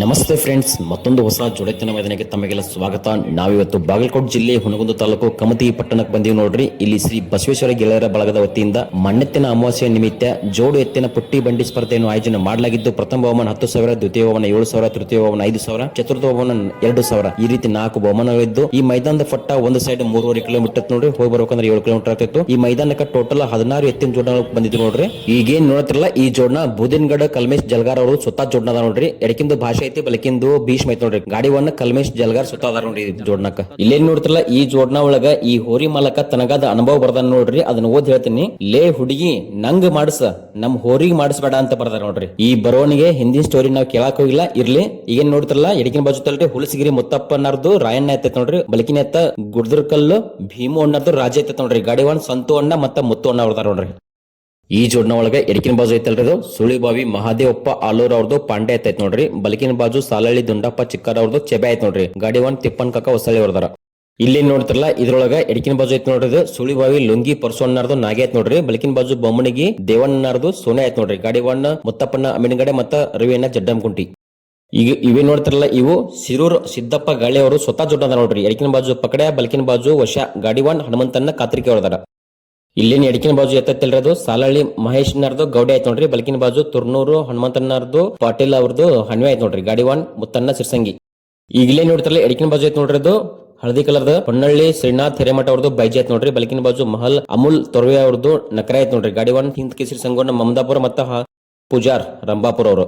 ನಮಸ್ತೆ ಫ್ರೆಂಡ್ಸ್, ಮತ್ತೊಂದು ಹೊಸ ಜೋಡೆತ್ತಿನ ಮೈದಾನಕ್ಕೆ ತಮಗೆಲ್ಲ ಸ್ವಾಗತ. ನಾವಿವತ್ತು ಬಾಗಲಕೋಟೆ ಜಿಲ್ಲೆ ಹುನಗುಂದ ತಾಲೂಕು ಕಮತಿ ಪಟ್ಟಣಕ್ಕೆ ಬಂದೀವಿ ನೋಡ್ರಿ. ಇಲ್ಲಿ ಶ್ರೀ ಬಸವೇಶ್ವರ ಗೆಳೆಯರ ಬಳಗದ ವತಿಯಿಂದ ಮಣ್ಣೆತ್ತಿನ ಅಮಾವಾಸ್ಯೆ ನಿಮಿತ್ತ ಜೋಡು ಎತ್ತಿನ ಪುಟ್ಟಿ ಬಂಡಿ ಸ್ಪರ್ಧೆಯನ್ನು ಆಯೋಜನೆ ಮಾಡಲಾಗಿದ್ದು, ಪ್ರಥಮ ಬಹುಮಾನ 10,000, ದ್ವಿತೀಯ ಬಹುಮಾನ 7,000, ತೃತೀಯ ಬಹುಮಾನ 5,000, ಚತುರ್ಥ ಬಹುಮಾನ 2,000 ಈ ರೀತಿ 4 ಬಹುಮಾನಗಳಿದ್ದು, ಈ ಮೈದಾನದ ಪಟ್ಟ ಒಂದು ಸೈಡ್ 3.5 ಕಿಲೋಮೀಟರ್ ನೋಡ್ರಿ, ಹೋಗಿ ಬರ್ಬೇಕಂದ್ರೆ 7 ಕಿಲೋಮೀಟರ್ ಆಗ್ತಿತ್ತು. ಈ ಮೈದಾನಕ್ಕೆ ಟೋಟಲ್ 16 ಎತ್ತಿನ ಜೋಡಣೆ ಬಂದಿದ್ದು ನೋಡ್ರಿ. ಈಗೇನ್ ನೋಡ್ತಿರಲ್ಲ ಈ ಜೋಡಣ ಬೂದಿನಗಡ ಕಲ್ಮೇಶ್ ಜಲ್ಗಾರ್ ಅವರು ಸ್ವತಃ ಜೋಡಣದ ನೋಡ್ರಿ. ಎಡಕಿಂದು ಭಾಷೆ ಐತಿ, ಬಲಕಿಂದು ಭೀಷ್ಮ ಐತಿ ನೋಡ್ರಿ. ಗಾಡಿವನ್ನ ಕಲ್ಮೇಶ್ ಜಲ್ಗಾರ್ ಸ್ವತಃ ಅದಾರ ನೋಡ್ರಿ ಜೋಡಣಕ್ಕ. ಇಲ್ಲೇನ್ ನೋಡ್ತಿರಲ್ಲ ಈ ಜೋಡಣ ಒಳಗ ಈ ಹೋರಿ ಮಾಲಕ ತನಗಾದ ಅನುಭವ ಬರ್ದಾನ ನೋಡ್ರಿ. ಅದನ್ನ ಓದ್ ಹೇಳ್ತೀನಿ. ಲೇ ಹುಡುಗಿ ನಂಗ್ ಮಾಡಸ, ನಮ್ ಹೋರಿಗೆ ಮಾಡಿಸ್ಬೇಡ ಅಂತ ಬರ್ದಾರ ನೋಡ್ರಿ. ಈ ಬರೋನಿಗೆ ಹಿಂದಿನ ಸ್ಟೋರಿ ನಾವ್ ಕೇಳಕ್ ಹೋಗಿಲ್ಲ, ಇರ್ಲಿ. ಈಗೇನ್ ನೋಡ್ತಿರಲ್ಲ ಎಡಕಿನ ಬಾಜು ತಲ್ರಿ ಹುಲಸಿಗಿರಿ ಮುತ್ತಪ್ಪನರ್ದು ರಾಯಣ್ಣ ಐತೈತ್ ನೋಡ್ರಿ. ಬಲಕಿನ ಎತ್ತ ಗುಡ್ದರ್ಕಲ್ಲು ಭೀಮು ಅಣ್ಣರ್ದು ರಾಜ ಐತೈತ್ ನೋಡ್ರಿ. ಗಾಡಿವನ್ ಸಂತು ಅಣ್ಣ ಮತ್ತ ಮುತ್ತು ಅಣ್ಣ ಬರ್ದಾರ ನೋಡ್ರಿ. ಈ ಜೋಡಣ ಒಳಗ ಎಡಕಿನ ಬಾಜು ಐತಲ್ರಿ ಅದು ಸುಳಿಬಾವಿ ಮಹಾದೇವಪ್ಪ ಆಲೂರ್ ಅವ್ರದ್ದು ಪಾಂಡೆ ಐತೈತ್ ನೋಡ್ರಿ. ಬಲಕಿನ ಬಾಜು ಸಾಲಳ್ಳಿ ದುಂಡಪ್ಪ ಚಿಕ್ಕರ್ ಅವ್ರದ್ದು ಚೆಬೆ ಐತ್ ನೋಡ್ರಿ. ಗಾಡಿವನ್ ತಿಪ್ಪನ್ ಕಾಕ ಹೊಸಳ್ಳಿ ಹೊರದಾರ. ಇಲ್ಲಿ ನೋಡ್ತಿರಲ್ಲ ಇದ್ರೊಳಗ ಎಡಕಿನ ಬಾಜು ಐತ್ ನೋಡ್ರಿ ಸುಳಿಬಾವಿ ಲುಂಗಿ ಪರ್ಸೋಣ್ಣರ್ದು ನಾಗೆ ಐತ್ ನೋಡ್ರಿ. ಬಲಕಿನ ಬಾಜು ಬೊಮ್ಮನಿಗಿ ದೇವಣ್ಣರ್ದು ಸೋನೆ ಐತ್ ನೋಡ್ರಿ. ಗಾಡಿವಣ್ಣ ಮುತ್ತಪ್ಪನ ಅಮ್ಮಿನಗಡೆ ಮತ್ತ ರವಿಯಣ್ಣ ಜಡ್ಡಂಕುಂಟಿ. ಈಗ ಇವೇ ನೋಡ್ತಿರಲ್ಲ ಇವು ಸಿರೂರ್ ಸಿದ್ದಪ್ಪ ಗಾಳಿ ಅವರು ಸ್ವತಃ ಜೋಡಣ ನೋಡ್ರಿ. ಎಡಕಿನ ಬಾಜು ಪಕಡೆ, ಬಲಕಿನ ಬಾಜು ವಶ. ಗಾಡಿವನ್ ಹನುಮಂತನ್ನ ಕಾತ್ರಿಕೆ ಹೊರದಾರ. ಇಲ್ಲೇನ್ ಎಡಕಿನ ಬಾಜು ಎತ್ತಲ್ರದು ಸಾಲಳ್ಳಿ ಮಹೇಶ್ನರ್ದು ಗೌಡೆ ಆಯ್ತು ನೋಡ್ರಿ. ಬಲಕಿನ ಬಾಜು ತುರ್ನೂರು ಹನುಮಂತನರ್ದು ಪಾಟೀಲ್ ಅವ್ರದ್ದು ಹಣ್ವೆ ಆಯ್ತು ನೋಡ್ರಿ. ಗಾಡಿವಾನ್ ಮುತ್ತನ್ನ ಸಿರ್ಸಂಗಿ. ಈಗಲೇ ನೋಡ್ತಾರಲ್ಲ ಎಡಕಿನ ಬಾಜು ಐತ್ ನೋಡ್ರಿ ಅದು ಹಳದಿ ಕಲರ್ದ ಹೊನ್ನಳ್ಳಿ ಶ್ರೀನಾಥ್ ಹಿರೇಮಠ ಅವ್ರದ್ದು ಬೈಜಿ ಆಯ್ತು ನೋಡ್ರಿ. ಬಲಕಿನ ಬಾಜು ಮಹಲ್ ಅಮುಲ್ ತೊರ್ವೆ ಅವ್ರದ್ದು ನಕರೆ ಆಯ್ತು ನೋಡ್ರಿ. ಗಾಡಿವಾನ್ ಹಿಂದ್ ಕೇಸರಿ ಸಂಗೋನ ಮಮದಾಪುರ ಮತ್ತ ಪೂಜಾರ್ ರಂಭಾಪುರ ಅವರು.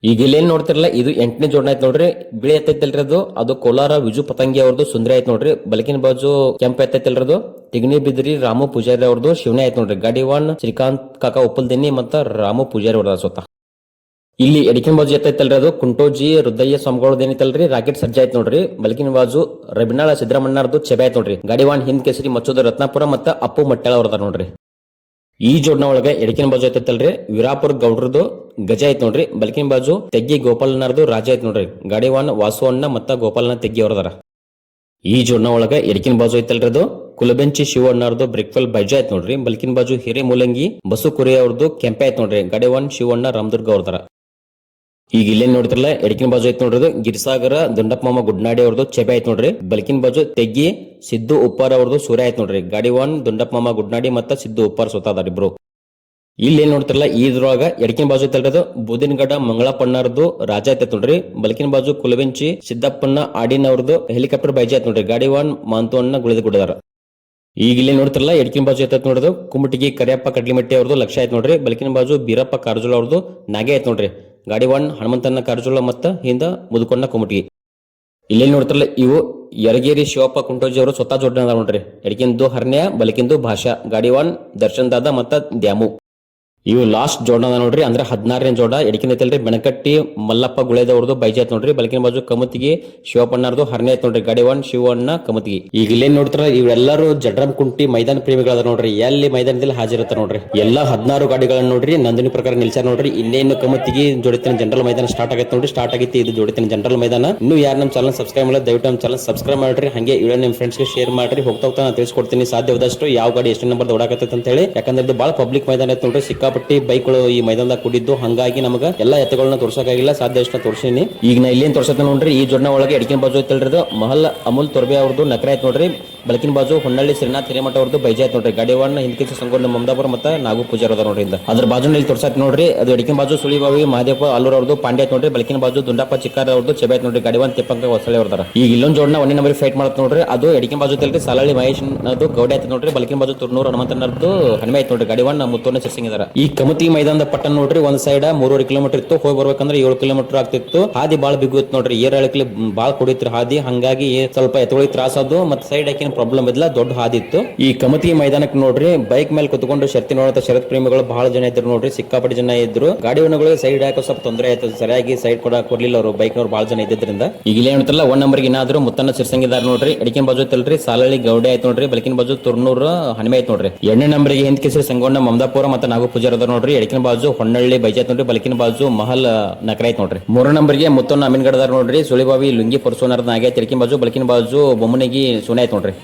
ಈಗ ಇಲ್ಲೇನ್ ನೋಡ್ತಿರಲ್ಲ ಇದು 8ನೇ ಜೋಡಣ ಐತ್ ನೋಡ್ರಿ. ಬಿಳಿ ಎತ್ತೈತಲ್ರಿ ಅದು ಕೋಲಾರ ವಿಜು ಪತಂಗಿ ಅವ್ರದ್ದು ಸುಂದರಿ ಆಯ್ತು ನೋಡ್ರಿ. ಬಲಕಿನ ಬಾಜು ಕೆಂಪ್ ಎತ್ತೈತಲ್ರಿ ತಿಗಣಿ ಬಿದ್ರಿ ರಾಮು ಪೂಜಾರಿ ಅವ್ರದ್ದು ಶಿವನೇ ಆಯ್ತು ನೋಡ್ರಿ. ಗಾಡಿವಾನ್ ಶ್ರೀಕಾಂತ್ ಕಾಕ ಉಪ್ಪಲ್ದಿನ್ನಿ ಮತ್ತ ರಾಮು ಪೂಜಾರಿ ಅವ್ರದ ಸ್ವತಃ. ಇಲ್ಲಿ ಎಡಕಿನ ಬಾಜು ಎತ್ತೈತಲ್ರಿ ಅದು ಕುಂಟೋಜಿ ರುದ್ರಯ್ಯ ಸ್ವಾಮಿಗಳದ್ದು ಏನೈತಲ್ರಿ ರಾಕೆಟ್ ಸಜ್ಜ ಆಯ್ತು ನೋಡ್ರಿ. ಬಲಕಿನ ಬಾಜು ರಬಿನಾಳ ಸಿದ್ದರಾಮಣ್ಣರ್ದು ಚೆಬೆ ಆಯ್ತು ನೋಡ್ರಿ. ಗಾಡಿವಾನ್ ಹಿಂದ್ ಕೇಸರಿ ಮಚ್ಚೋದ ರತ್ನಾಪುರ ಮತ್ತ ಅಪ್ಪು ಮಟ್ಟಾಳ ಅವ್ರದ ನೋಡ್ರಿ. ಈ ಜೋಡಣ ಒಳಗ ಎಡಕಿನ ಬಾಜು ಐತಲ್ರಿ ವೀರಾಪುರ ಗೌಡ್ರದ್ದು ಗಜ ಐತ್ ನೋಡ್ರಿ. ಬಲಕಿನ ಬಾಜು ತೆಗ್ಗಿ ಗೋಪಾಲನರ್ದು ರಾಜ ಐತ್ ನೋಡ್ರಿ. ಗಾಡಿವಾನ್ ವಾಸು ಅಣ್ಣ ಮತ್ತ ಗೋಪಾಲನ ತೆಗ್ಗಿ ಅವ್ರದಾರ. ಈ ಜೋಡಣ ಒಳಗ ಎಡಕಿನ ಬಾಜು ಐತಲ್ರಿ ಅದು ಕುಲಬೆಂಚಿ ಶಿವ ಅಣ್ಣರ್ದು ಬ್ರೇಕ್ಫೆಲ್ ಬೈಜ ಐತ್ ನೋಡ್ರಿ. ಬಲಕಿನ ಬಾಜು ಹಿರೇ ಮೂಲಂಗಿ ಬಸು ಕುರಿ ಅವ್ರದ್ದು ಕೆಂಪೆ ಐತ್ ನೋಡ್ರಿ. ಗಾಡಿವಾನ್ ಶಿವಣ್ಣ ರಾಮದುರ್ಗ ಅವ್ರದಾರ. ಈಗ ಇಲ್ಲೇನ್ ನೋಡ್ತಿರಲ್ಲ ಎಡಕಿನ ಬಾಜು ಐತ್ ನೋಡ್ರಿ ಗಿರಿಸಾಗರ ದುಂಡಪ್ಪ ಮಾಮ ಗುಡ್ನಾಡಿ ಅವ್ರದ್ದು ಚೆಬೆ ಐತ್ ನೋಡ್ರಿ. ಬಲಕಿನ ಬಾಜು ತೆಗ್ಗಿ ಸಿದ್ದು ಉಪ್ಪಾರ್ ಅವ್ರದ್ದು ಸೂರ್ಯ ಐತ್ ನೋಡ್ರಿ. ಗಾಡಿವಾನ್ ದುಂಡಪ್ಪ ಮಾಮ ಗುಡ್ನಾಡಿ ಮತ್ತ ಸಿದ್ದು ಉಪ್ಪಾರ್ ಸ್ವತಃ ಅದಾರ ಇಬ್ರು. ಇಲ್ಲಿ ಏನ್ ನೋಡ್ತಿರಲ್ಲ ಇದ್ರೊಳಗ ಎಡಕಿನ ಬಾಜು ಐತಲ್ರಿ ಬೂದಿನಗಡ ಮಂಗಳಪ್ಪಣ್ಣರ್ದು ರಾಜ ಐತ್ ನೋಡ್ರಿ. ಬಲಕಿನ ಬಾಜು ಕುಲಬೆಂಚಿ ಸಿದ್ದಪ್ಪನ ಆಡಿನವ್ರದ್ದು ಹೆಲಿಕಾಪ್ಟರ್ ಬೈಜ ಐತ್ ನೋಡ್ರಿ. ಗಾಡಿವಾನ್ ಮಾಂತು ಅಣ್ಣ ಗುಳಿದ ಗುಡದಾರ. ಈಗ ಇಲ್ಲಿ ನೋಡ್ತಿರಲ್ಲ ಎಡಕಿನ ಬಾಜು ಐತ್ ನೋಡ್ರಿ ಕುಮಟಿಗಿ ಕರಿಯಪ್ಪ ಕಡ್ಲಿಮಟ್ಟಿ ಅವ್ರದ್ದು ಲಕ್ಷ ಐತ್ ನೋಡ್ರಿ. ಬಲಕಿನ ಬಾಜು ಬೀರಪ್ಪ ಕಾರಜೋಳ ಅವ್ರದ್ದು ನಾಗೆ ಐತ್ ನೋಡ್ರಿ. ಗಾಡಿವಾನ್ ಹನುಮಂತನ ಕಾರಜೋಳ ಮತ್ತ ಹಿಂದ ಮುದುಕೊಂಡ ಕುಮಟಿಗಿ. ಇಲ್ಲೇನ್ ನೋಡ್ತಿರಲ್ಲ ಇವು ಯರಗೇರಿ ಶಿವಪ್ಪ ಕುಂಟೋಜಿ ಅವರು ಸ್ವತಃ ಜೋಡಣ ನೋಡ್ರಿ. ಎಡಕಿಂದು ಹರ್ನ್ಯ, ಬಲಕಿಂದು ಭಾಷಾ. ಗಾಡಿವಾನ್ ದರ್ಶನ್ ದಾದ ಮತ್ತ ದ್ಯಾಮು. ಇವು ಲಾಸ್ಟ್ ಜೋಡಣ ನೋಡ್ರಿ, ಅಂದ್ರೆ 16ನೇ ಜೋಡ. ಎಡಕಿನ ಐತಲ್ರಿ ಬೆನಕಟ್ಟಿ ಮಲ್ಲಪ್ಪ ಗುಳೇದವ್ರದ್ದು ಬೈಜ ಐತ್ ನೋಡ್ರಿ. ಬಲಕಿನ ಬಾಜು ಕಮತಿಗಿ ಶಿವಪ್ಪಣ್ಣರ್ದು ಹರ್ನೆ ಐತ್ ನೋಡ್ರಿ. ಗಾಡಿವಾನ್ ಶಿವಣ್ಣ ಕಮತಿಗಿ. ಈಗ ಇಲ್ಲೇನ್ ನೋಡ್ತಾರ ಇವೆಲ್ಲರೂ ಜಡ್ರಂ ಕುಂಟಿ ಮೈದಾನ ಪ್ರೇಮಿಗಳದ ನೋಡ್ರಿ. ಎಲ್ಲಿ ಮೈದಾನದಲ್ಲಿ ಹಾಜರಿರ್ತಾರ ನೋಡ್ರಿ. ಎಲ್ಲಾ 16 ಗಾಡಿಗಳನ್ನ ನೋಡ್ರಿ ನಂದಿನಿ ಪ್ರಕಾರ ನಿಲ್ಸಾರ ನೋಡ್ರಿ. ಇನ್ನೇನು ಕಮತಿಗಿ ಜೋಡಿತಿನ ಜನರಲ್ ಮೈದಾನ ಸ್ಟಾರ್ಟ್ ಆಗೈತೆ ನೋಡ್ರಿ. ಸ್ಟಾರ್ಟ್ ಆಗೈತಿ ಇದು ಜೋಡಿತಿನ ಜನರಲ್ ಮೈದಾನ. ಇನ್ನು ಯಾರು ನಮ್ಮ ಚಾನಲ್ ಸಬ್ಸ್ಕ್ರೈಬ್ ಮಾಡಿಲ್ಲ ದಯವಿಟ್ಟು ನಮ್ಮ ಚಾನಲ್ ಸಬ್ಸ್ಕ್ರೈಬ್ ಮಾಡ್ರಿ. ಹಂಗೆ ವಿಡಿಯೋ ನಿಮ್ಮ ಫ್ರೆಂಡ್ಸ್ಗೆ ಶೇರ್ ಮಾಡ್ರಿ. ಹೋಗ್ತಾ ನಾನು ತಿಳಿಸ್ಕೊಡ್ತೀನಿ ಸಾಧ್ಯವಾದಷ್ಟು ಯಾವ ಗಾಡಿ ಎಷ್ಟು ನಂಬರ್ ಓಡಾಕತ್ತೈತೆ ಅಂತ ಹೇಳಿ. ಯಾಕಂದ್ರೆ ಇದು ಬಹಳ ಪಬ್ಲಿಕ್ ಮೈದಾನ ಐತೆ ನೋಡ್ರಿ. ಸಿಕ್ಕಾಪಟ್ಟಿ ಬೈಕ್ಗಳು ಈ ಮೈದಾನದಾಗ ಕೂಡಿದ್ದು, ಹಂಗಾಗಿ ನಮಗ ಎಲ್ಲಾ ಎತ್ತುಗಳನ್ನ ತೋರ್ಸಕ್ಕಾಗಿಲ್ಲ. ಸಾಧ್ಯ ಎಷ್ಟು ತೋರಿಸಿನಿ. ಈಗ ನಾ ಇಲ್ಲೇನ್ ತೋರ್ಸತ್ತ ನೋಡ್ರಿ ಈ ಜೋಡಣ ಒಳಗೆ ಎಡಕಿನ ಬಾಜು ಐತಲ್ರಿ ಮಹಲ್ ಅಮುಲ್ ತೊರ್ಬೆ ಅವ್ರದ್ದು ನಕರೆ ಐತ್ ನೋಡ್ರಿ. ಬಲಕಿನ ಬಾಜು ಹೊನ್ನಳ್ಳಿ ಶ್ರೀನಾಥ್ ಹಿರೇಮಠ ಅವ್ರದ್ದು ಬೈಜ ಐತ್ ನೋಡ್ರಿ. ಗಾಡಿವಾನ್ ಹಿಂದಕ್ಕೆ ಸಂಗೋನ ಮಮದಾಪುರ ಮತ್ತ ನಾಗು ಪೂಜಾರ ಅದ ನೋಡ್ರಿ. ಅದ್ರ ಬಾಜು ಇಲ್ಲಿ ತೋರ್ಸತ್ ನೋಡ್ರಿ ಅದು ಎಡಕಿನ ಬಾಜು ಸುಳಿಬಾವಿ ಮಹಾದೇವ ಆಲೂರ್ ಅವ್ರದ್ದು ಪಾಂಡೆ ಐತ್ ನೋಡ್ರಿ. ಬಲಕಿನ ಬಾಜು ದುಂಡಪ್ಪ ಚಿಕ್ಕಾರ ಅವ್ರದ್ದು ಚೆಬೆ ಐತ್ ನೋಡ್ರಿ. ಗಾಡಿವಾನ್ ತಿಪ್ಪಂಕ ಹೊಸಳೆ ಅವ್ರದಾರ. ಈಗ ಇಲ್ಲೊಂದ್ ಜೋಡಣ 1ನೇ ನಂಬರ್ ಫೈಟ್ ಮಾಡತ್ ನೋಡ್ರಿ. ಅದು ಎಡಕಿನ ಬಾಜು ಐತಲ್ರಿ ಸಾಲಳ್ಳಿ ಮಹೇಶ್ ಅದು ಗೌಡೆ ಐತ್ ನೋಡ್ರಿ. ಬಲಕಿನ ಬಾಜು ತುರ್ನೂರು ಹನುಮಂತನರ್ದು ಹನುಮೆ ಐತ್ ನೋಡ್ರಿ. ಗಾಡಿವಾನ್ ಮುತ್ತೋನ ಸಿರ್ಸಿಂಗಿದಾರ. ಈ ಕಮತಿ ಮೈದಾನದ ಪಟ್ಟಣ ನೋಡ್ರಿ ಒಂದ್ ಸೈಡ್ 3.5 ಕಿಲೋಮೀಟರ್ ಇತ್ತು. ಹೋಗಿ ಬರ್ಬೇಕಂದ್ರೆ 7 ಕಿಲೋಮೀಟರ್ ಆಗ್ತಿತ್ತು. ಹಾದಿ ಬಾಳ ಬಿಗುತ್ ನೋಡ್ರಿ. ಏರಳಕ್ಲಿ ಬಾಳ ಕುಡಿತ್ರಿ ಹಾದಿ. ಹಂಗಾಗಿ ಸ್ವಲ್ಪ ಎತ್ತುಗಳಿಗೆ ತ್ರಾಸ ಅದು ಮತ್ತೆ ಸೈಡ್ ಹಾಕಿನ ಪ್ರಾಬ್ಲಮ್ ಇದ್ಲ, ದೊಡ್ಡ ಹಾದಿ ಇತ್ತು. ಈ ಕಮತಿ ಮೈದಾನಕ್ಕೆ ನೋಡ್ರಿ ಬೈಕ್ ಮೇಲೆ ಕುತ್ಕೊಂಡು ಶರ್ತಿ ನೋಡೋ ಶರತ್ ಪ್ರೇಮಿಗಳು ಬಹಳ ಜನ ಇದ್ರು ನೋಡ್ರಿ. ಸಿಕ್ಕಾಪಟ್ಟಿ ಜನ ಇದ್ರು. ಗಾಡಿಗಳಿಗೆ ಸೈಡ್ ಹಾಕೋ ಸ್ವಲ್ಪ ತೊಂದರೆ ಆಯ್ತು. ಸರಿಯಾಗಿ ಸೈಡ್ ಕೊಡ್ಲಿಲ್ಲ ಅವರು ಬೈಕ್ನವ್ರು ಬಹಳ ಜನ ಇದ್ರಿಂದ. ಈಗ ಇಲ್ಲಿ ಏನಂತಲ್ಲ 1 ನಂಬರ್ಗೆ ಏನಾದ್ರು ಮುತ್ತನ್ನ ಸಿರ್ಸಂಗಿದಾರ ನೋಡ್ರಿ. ಎಡಕಿನ ಬಾಜು ಐತಲ್ರಿ ಸಾಲಳ್ಳಿ ಗೌಡೆ ಆಯ್ತು ನೋಡ್ರಿ. ಬಲಕಿನ ಬಾಜು ತುರ್ನೂರು ಹನುಮೆ ಐತ್ ನೋಡ್ರಿ. 2ನೇ ನಂಬರ್ಗೆ ಹಿಂದ್ ಕೇಸರಿ ಸಂಗೋಣ ಮಮದಾಪುರ ಮತ್ತೆ ನಾಗು ಪೂಜಾರ ಅದ ನೋಡ್ರಿ. ಎಡಕಿನ ಬಾಜು ಹೊನ್ನಳ್ಳಿ ಬೈಜ ಐತ್ ನೋಡ್ರಿ. ಬಲಕಿನ ಬಾಜು ಮಹಲ್ ನಕರೆ ಐತ್ ನೋಡ್ರಿ. 3ನೇ ನಂಬರ್ಗೆ ಮುತ್ತನ್ನ ಅಮೀನ್ಗಡದಾರ ನೋಡ್ರಿ. ಸುಳಿಬಾವಿ ಲುಂಗಿ ಪರ್ಸೋನರ್ ನಾಗೆ ಎಡಕಿನ ಬಾಜು ಬಲಕಿನ ಬಾಜು ಬೊಮ್ಮನಿಗಿ ಸೋನೆ ಐತ್ ನೋಡ್ರಿ.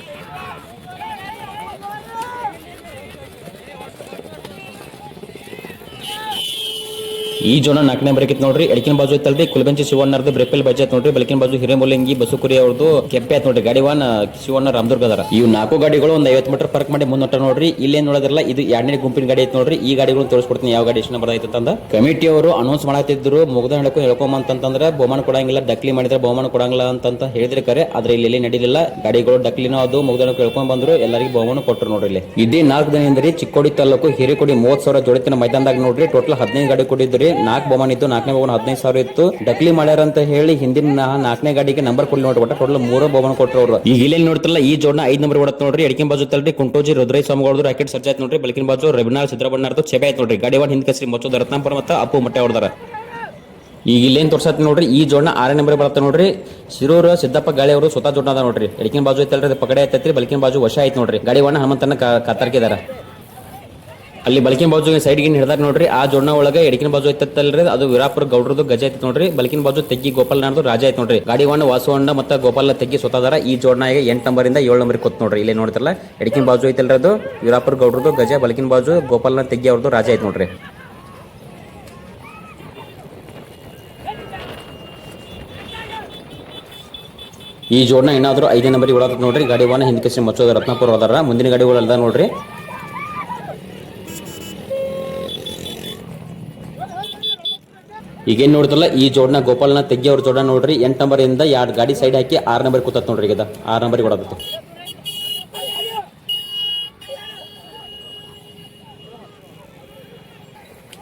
ಈ ಜೋನ 4ನೇ ನಂಬರ್ ಐತಿ ನೋಡ್ರಿ. ಎಡಕಿನ ಬಾಜು ಐತಲ್ರಿ ಕುಲಬೆಂಚಿ ಶಿವಣ್ಣರದು ಬ್ರೇಪಲ್ ಬಜೆ ಐತ್ ನೋಡ್ರಿ. ಬೆಳಕಿನ ಬಾಜು ಹಿರೇಮುಲ್ಲಂಗಿ ಬಸುಕುರಿ ಅವ್ರದ್ದು ಕೆಂಪೆ ಐತ್ ನೋಡ್ರಿ. ಗಾಡಿ ಒನ್ ಶಿವಣ್ಣ ರಾಮದುರ್ಗ ಅದಾರ. ಇವು 4 ಗಾಡಿಗಳು ಒಂದು 50 ಮೀಟರ್ ಫರ್ಕ್ ಮಾಡಿ ಮುಂದೊಟ್ಟ ನೋಡ್ರಿ. ಇಲ್ಲೇನ್ ನೋಡಿದ್ರಲ್ಲ ಇದು 2ನೇ ಗುಂಪಿನ ಗಾಡಿ ಐತ್ ನೋಡ್ರಿ. ಈ ಗಾಡಿಗಳು ತೋರಿಸ್ಕೊಡ್ತೀನಿ ಯಾವ ಗಾಡಿ ಎಷ್ಟು ನಂಬರ್ ಐತೆ ಅಂತ. ಕಮಿಟಿ ಅವರು ಅನೌನ್ಸ್ ಮಾಡತ್ತಿದ್ರು ಮುಗ್ದ ಹೇಳ್ಕೊಂಬಂತಂದ್ರೆ ಬಹುಮಾನ ಕೊಡಂಗಿಲ್ಲ, ಡಕ್ಲಿ ಮಾಡಿದ್ರೆ ಬಹುಮಾನ ಕೊಡಂಗಿಲ್ಲ ಅಂತ ಹೇಳಿದ್ರೆ ಕರೆ. ಆದ್ರೆ ಇಲ್ಲಿ ನಡೀಲಿಲ್ಲ. ಗಾಡಿಗಳು ಡಕ್ಲಿನೋ ಅದು ಮುಗ್ದ ಹೇಳ್ಕೊಂಡ್ ಬಂದ್ರು, ಎಲ್ಲರಿಗೂ ಬಹುಮಾನ ಕೊಟ್ಟರು ನೋಡ್ರಿ. ಇಲ್ಲಿ ಇದೇ 4 ದಿನದಿಂದ ಚಿಕ್ಕೋಡಿ ತಾಲೂಕು ಹಿರೇಕೊಡಿ 30,000 ಜೋಡಿತಿನ ಮೈದಾನದಾಗ ನೋಡ್ರಿ. ಟೋಟಲ್ 15 ಗಾಡಿ ಕೊಟ್ಟಿದ್ರಿ. 4 ಬಹುಮಾನ ಇತ್ತು. 4ನೇ ಬಹುಮಾನ 15,000 ಇತ್ತು. ಡಕ್ಲಿ ಮಾಡ್ಯಾರ ಅಂತ ಹೇಳಿ ಹಿಂದಿನ 4ನೇ ಗಾಡಿಗೆ ನಂಬರ್ ಕೊಡ್ಲಿ ನೋಡ್ರಿ. ಟೋಟಲ್ 3 ಬಹುಮಾನ ಕೊಟ್ಟರು ಅವರು. ಈಗ ಇಲ್ಲಿ ನೋಡ್ತಿರಲ್ಲ ಈ ಜೋಡ್ನ 5 ನಂಬರ್ ಹೊಡತ್ ನೋಡ್ರಿ. ಎಡಕಿನ ಬಾಜು ತಲ್ರಿ ಕುಂಟೋಜಿ ರುದ್ರೈ ಸ್ವಾಮಿಗಳದ್ದು ರಾಕೆಟ್ ಸರ್ಜ್ ಆಯ್ತು ನೋಡ್ರಿ. ಬೆಳಕಿನ ಬಾಜು ರವಿನಾಳ್ ಸಿದ್ರಬಣ್ಣರ್ದು ಚೆಬೆ ಆಯ್ತು ನೋಡ್ರಿ. ಗಾಡಿ ಒನ್ ಹಿಂದ್ ಕಸ್ರಿ ಮೊಚ್ಚದ ರತ್ನಾಪುರ ಮತ್ತು ಅಪ್ಪು ಮಟ್ಟೆ ಹೊಡೆದಾರ. ಈಗ ಇಲ್ಲೇನ್ ತೋರ್ಸತ್ ನೋಡ್ರಿ. ಈ ಜೋಡ್ನ 6ನೇ ನಂಬರ್ ಬರುತ್ತೆ ನೋಡ್ರಿ. ಶಿರೂರು ಸಿದ್ದಪ್ಪ ಗಾಳಿ ಅವರು ಸ್ವತಃ ಜೋಡ್ನ ಅದ ನೋಡ್ರಿ. ಎಡಕಿನ ಬಾಜು ಐತಲ್ರಿ ಪಕಡೆ ಐತೈತ್ರಿ. ಬೆಳಕಿನ ಬಾಜು ವಶ ಆಯ್ತು ನೋಡ್ರಿ. ಗಾಡಿ ಒಣ ಹನುಮಂತನ ಕತ್ತರ್ಕಿದಾರ. ಅಲ್ಲಿ ಬಲಕಿನ ಬಾಜು ಸೈಡ್ ಗಿನ್ ಹಿಡ್ದಾರ ನೋಡ್ರಿ. ಆ ಜೋಡ್ನ ಒಳಗೆ ಎಡಕಿನ ಬಾಜು ಐತಲ್ರಿ ಅದು ವೀರಾಪುರ ಗೌಡ್ರದ್ದು ಗಜ ಐತಿ ನೋಡ್ರಿ. ಬಲಕಿನ ಬಾಜು ತೆಗ್ಗಿ ಗೋಪಾಲ್ ನಾಡ್ದು ರಾಜ ಐತಿ ನೋಡ್ರಿ. ಗಾಡಿ ಒಣ ವಾಸವಣ್ಣ ಮತ್ತೆ ಗೋಪಾಲ್ ತೆಗ್ಗಿ ಸ್ವತಃ ಈ ಜೋಡ್ನಾಗ 8 ನಂಬರಿಂದ 7 ನಂಬರ್ ಕೊತ್ ನೋಡ್ರಿ. ಇಲ್ಲೇ ನೋಡ್ತಿರಲ್ಲ ಎಡಕಿನ ಬಾಜು ಐತಲ್ರಿ ಅದು ವೀರಾಪುರ ಗೌಡ್ರದ್ದು ಗಜ. ಬಲಕಿನ ಬಾಜು ಗೋಪಾಲ್ನ ತೆಗ್ಗಿ ಅವ್ರದ್ದು ರಾಜ ಐತಿ ನೋಡ್ರಿ. ಈ ಜೋಡ್ನ ಏನಾದ್ರು 5ನೇ ನಂಬರ್ ಓಡಾತ ನೋಡ್ರಿ. ಗಾಡಿ ಒನ್ ಹಿಂದ್ ಕಸಿ ಮಚ್ಚೋದ ರತ್ನಾಪುರ ಹೋದಾರ. ಮುಂದಿನ ಗಾಡಿಗಳು ಅಲ್ದ ನೋಡ್ರಿ. ಈಗೇನ್ ನೋಡ್ತಲ್ಲ ಈ ಜೋಡ್ನ ಗೋಪಾಲ್ನ ತೆಗ್ಗಿ ಅವ್ರ ಜೋಡ ನೋಡ್ರಿ. 8 ನಂಬರ್ ಇಂದ 2 ಗಾಡಿ ಸೈಡ್ ಹಾಕಿ 6 ನಂಬರ್ ಕೂತತ್ ನೋಡ್ರಿ. ಈಗ 6 ನಂಬರ್ ಓಡಾತ.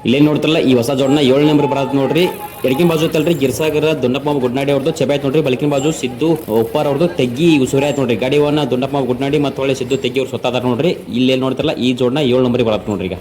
ಇಲ್ಲೇನ್ ನೋಡ್ತಲ್ಲ ಈ ಹೊಸ ಜೋಡ್ನ 7 ನಂಬರ್ ಬರತ್ ನೋಡ್ರಿ. ಎಡಕಿನ ಬಾಜು ಐತಲ್ರಿ ಗಿರ್ಸಾಗರ ದುಂಡಪ್ಪ ಗುಡ್ನಾಡಿ ಅವ್ರದ್ದು ಚೆಬೆ ಆಯ್ತು ನೋಡ್ರಿ. ಬಲಕಿನ ಬಾಜು ಸಿದ್ದು ಉಪ್ಪಾರ್ ಅವ್ರದ್ದು ತೆಗ್ಗಿ ಸೂರ್ಯ ಆಯ್ತು ನೋಡ್ರಿ. ಗಾಡಿ ಒನ್ ದುಂಡಪ್ಪ ಗುಡ್ನಾಡಿ ಮತ್ತೆ ಒಳ್ಳೆ ಸಿದ್ದು ತೆಗ್ಗಿ ಅವ್ರು ಸ್ವತಃ ನೋಡ್ರಿ. ಇಲ್ಲೇನ್ ನೋಡ್ತಲ್ಲ ಈ ಜೋಡ್ನ 7 ನಂಬರ್ ಬರತ್ ನೋಡ್ರಿ. ಈಗ